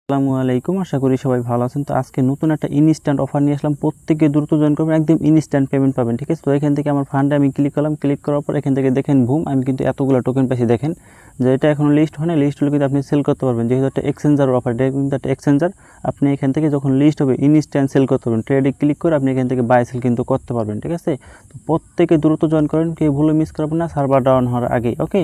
আসসালামু আলাইকুম, আশা করি সবাই ভালো আছেন। তো আজকে নতুন একটা ইনস্ট্যান্ট অফার নিয়ে আসলাম। প্রত্যেকে দ্রুত জয়েন করবেন, একদম ইনস্ট্যান্ট পেমেন্ট পাবেন, ঠিক আছে। তো এখান থেকে আমার ফান্ডে আমি ক্লিক করলাম, ক্লিক করার পর এখান থেকে দেখেন বুম, আমি কিন্তু এতগুলো টোকেন পাইছি। দেখেন যে এটা এখনও লিস্ট হয় না, লিস্ট হলে কিন্তু আপনি সেল করতে পারবেন, যেহেতু একটা এক্সচেঞ্জার অফার, এটা কিন্তু একটা এক্সচেঞ্জার। আপনি এখান থেকে যখন লিস্ট হবে ইনস্ট্যান্ট সেল করতে পারবেন, ট্রেডে ক্লিক করে আপনি এখান থেকে বাই সেল কিন্তু করতে পারবেন, ঠিক আছে। তো প্রত্যেকে দ্রুত জয়েন করেন, কেউ ভুলে মিস করবেন না, সার্ভার ডাউন হওয়ার আগেই, ওকে।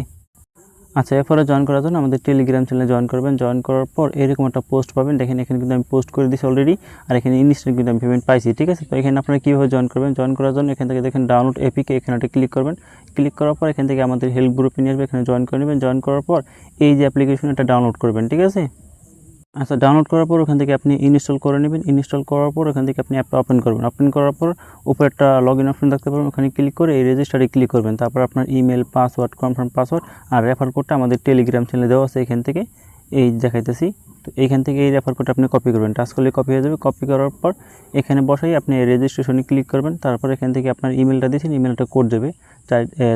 আচ্ছা, এরপরে জয়েন করার জন্য আমাদের টেলিগ্রাম চ্যানেলে জয়েন করবেন। জয়েন করার পর এরকম একটা পোস্ট পাবেন, দেখেন এখানে কিন্তু আমি পোস্ট করে দিয়েছি অলরেডি, আর এখানে ইনস্ট্যান্ট কিন্তু আমি পেমেন্ট পাইছি, ঠিক আছে। তো এখানে আপনারা কীভাবে জয়েন করবেন, জয়েন করার জন্য এখান থেকে দেখেন ডাউনলোড এপিকে, এখানে একটা ক্লিক করবেন। ক্লিক করার পর এখান থেকে আমাদের হেল্প গ্রুপে নিয়ে আসবে, এখানে জয়েন করে নেবেন। জয়েন করার পর এই যে অ্যাপ্লিকেশন, এটা ডাউনলোড করবেন, ঠিক আছে। আচ্ছা, ডাউনলোড করার পর ওখান থেকে আপনি ইনস্টল করে নেবেন। ইনস্টল করার পর ওখান থেকে আপনি অ্যাপটা ওপেন করবেন। ওপেন করার পর উপরে একটা লগ ইন অপশন দেখতে পাবেন, ওখানে ক্লিক করে এই রেজিস্টারে ক্লিক করবেন। তারপর আপনার ইমেল, পাসওয়ার্ড, কনফার্ম পাসওয়ার্ড আর রেফার কোডটা আমাদের টেলিগ্রাম চ্যানেলে দেওয়া আছে, এখান থেকে এই দেখাইতেছি। তো এইখান থেকে এই রেফার কোডটা আপনি কপি করবেন, টাচ করলে কপি হয়ে যাবে। কপি করার পর এখানে বসাই আপনি রেজিস্ট্রেশনে ক্লিক করবেন। তারপর এখান থেকে আপনার ইমেলটা দিয়েছেন, ইমেলটা কোড দেবে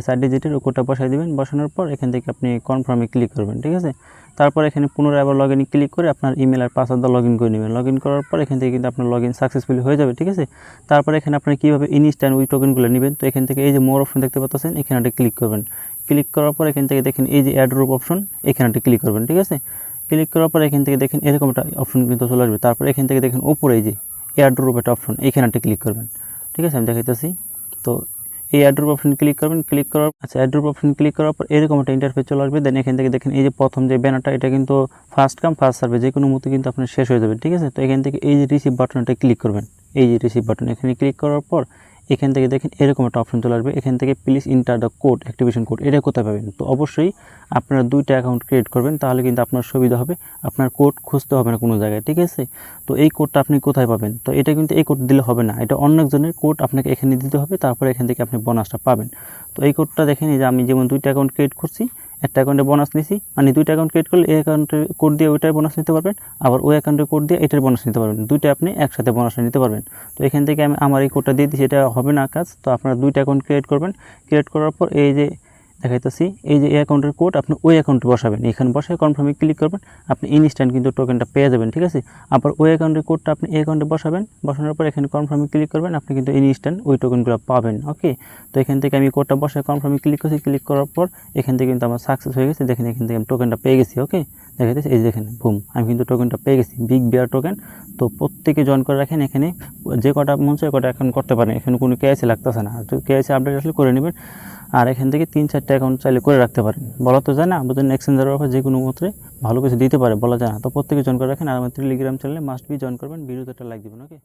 4 ডিজিটের, ও কোডটা বসাই দেবেন। বসানোর পর এখান থেকে আপনি কনফার্মে ক্লিক করবেন, ঠিক আছে। তারপর এখানে পুনরায় আবার লগ ইনে ক্লিক করে আপনার ইমেল আর পাসওয়ার্ড লগ ইন করে নেবেন। লগ ইন করার পর এখান থেকে কিন্তু আপনার লগ ইন সাকসেসফুলি হয়ে যাবে, ঠিক আছে। তারপর এখানে আপনার কীভাবে ইনস্ট্যান্ট ওই টোকেনগুলো নেবেন, তো এখান থেকে এই যে মোর অপশন দেখতে পাচ্ছেন, এখানে একটা ক্লিক করবেন। ক্লিক করার পর এখান থেকে দেখেন এই যে অ্যাড্রপ অপশন, এখানে একটা ক্লিক করবেন, ঠিক আছে। ক্লিক করার পর এখান থেকে দেখেন এরকম একটা অপশন কিন্তু চলে আসবে। তারপর এখান থেকে দেখেন ওপরে এই যে এয়ারড্রপ একটা অপশন, এখানে একটা ক্লিক করবেন, ঠিক আছে। আমি দেখাইতেছি। তো এই অ্যাড্রপ অপশন ক্লিক করবেন। ক্লিক করার অ্যাড্রপ অপশন ক্লিক করার পর এরকম একটা ইন্টারফেস চলে আসবে। দেন এখান থেকে দেখেন এই যে প্রথম যে ব্যানারটা, এটা কিন্তু ফার্স্ট কাম ফার্স্ট সার্ভে, যে কোনো মুহূর্তে কিন্তু আপনার শেষ হয়ে যাবে, ঠিক আছে। তো এখান থেকে এই যে রিসিভ বাটনটা ক্লিক করবেন, এই যে রিসিভ বাটন, এখানে ক্লিক করার পর এখান থেকে দেখেন এরকম একটা অপশন চলে আসবে। এখান থেকে please enter the code, activation code, এটা কোথায় পাবেন? তো অবশ্যই আপনারা 2টা অ্যাকাউন্ট ক্রিয়েট করবেন, তাহলে কিন্তু আপনার সুবিধা হবে, আপনার কোড খুঁজতে হবে না কোনো জায়গায়, ঠিক আছে। তো এই কোডটা আপনি কোথায় পাবেন? তো এটা কিন্তু এই কোড দিলে হবে না, এটা অন্য একজনের কোড আপনাকে এখানে দিতে হবে, তারপরে এখান থেকে আপনি বোনাসটা পাবেন। তো এই কোডটা দেখেন, এই যে আমি যেমন 2টা অ্যাকাউন্ট ক্রিয়েট করছি, একটা অ্যাকাউন্টে বোনাস নিছি, মানে 2টা অ্যাকাউন্ট ক্রিয়েট করলে এই অ্যাকাউন্টের কোড দিয়ে ওইটার বোনাস নিতে পারবেন, আবার ওই অ্যাকাউন্টের কোড দিয়ে এটার বোনাস নিতে পারবেন, 2টা আপনি একসাথে বোনাসটা নিতে পারবেন। তো এখান থেকে আমি আমার এই কোডটা দিয়ে দিচ্ছি, এটা হবে না কাজ। তো আপনারা 2টা অ্যাকাউন্ট ক্রিয়েট করবেন। ক্রিয়েট করার পর এই যে দেখাইতেছি, এই যে এই অ্যাকাউন্টের কোড আপনি ওই অ্যাকাউন্টে বসাবেন, এখানে বসায় কনফার্মে ক্লিক করবেন, আপনি ইনস্ট্যান্ট কিন্তু টোকেনটা পেয়ে যাবেন, ঠিক আছে। আবার ওই অ্যাকাউন্টের কোডটা আপনি এই অ্যাকাউন্টে বসাবেন, বসানোর পর এখানে কনফার্মে ক্লিক করবেন, আপনি কিন্তু ইনস্ট্যান্ট ওই টোকেনগুলো পাবেন, ওকে। তো এখান থেকে আমি কোডটা বসায় কনফার্মে ক্লিক করছি। ক্লিক করার পর এখান থেকে কিন্তু আমার সাকসেস হয়ে গেছে, দেখেন এখান থেকে আমি টোকেনটা পেয়ে গেছি, ওকে। দেখাইতেছি এই যে দেখেন বুম, আমি কিন্তু টোকেনটা পেয়ে গেছি, বিগ বিয়ার টোকেন। তো প্রত্যেকে জয়েন করে রাখেন, এখানে যে কটা মন চায় কটা অ্যাকাউন্ট করতে পারেন, এখানে কোনো কেআইসি লাগতেছে না, তো কেআইসি আপডেট আসলে করে নেবেন। আর এখান থেকে 3-4টা অ্যাকাউন্ট চাইলে করে রাখতে পারেন, বলা তো যায় না, আমাদের এক্সচেঞ্জার অফার যে কোনো মতে ভালো কিছু দিতে পারে, বলা যায় না। তো প্রত্যেকে জয়েন করে রাখেন, আর আমার টেলিগ্রাম চ্যানেলে মাস্ট বি জয়েন করবেন, ভিডিওতে একটা লাইক দেবেন, ওকে।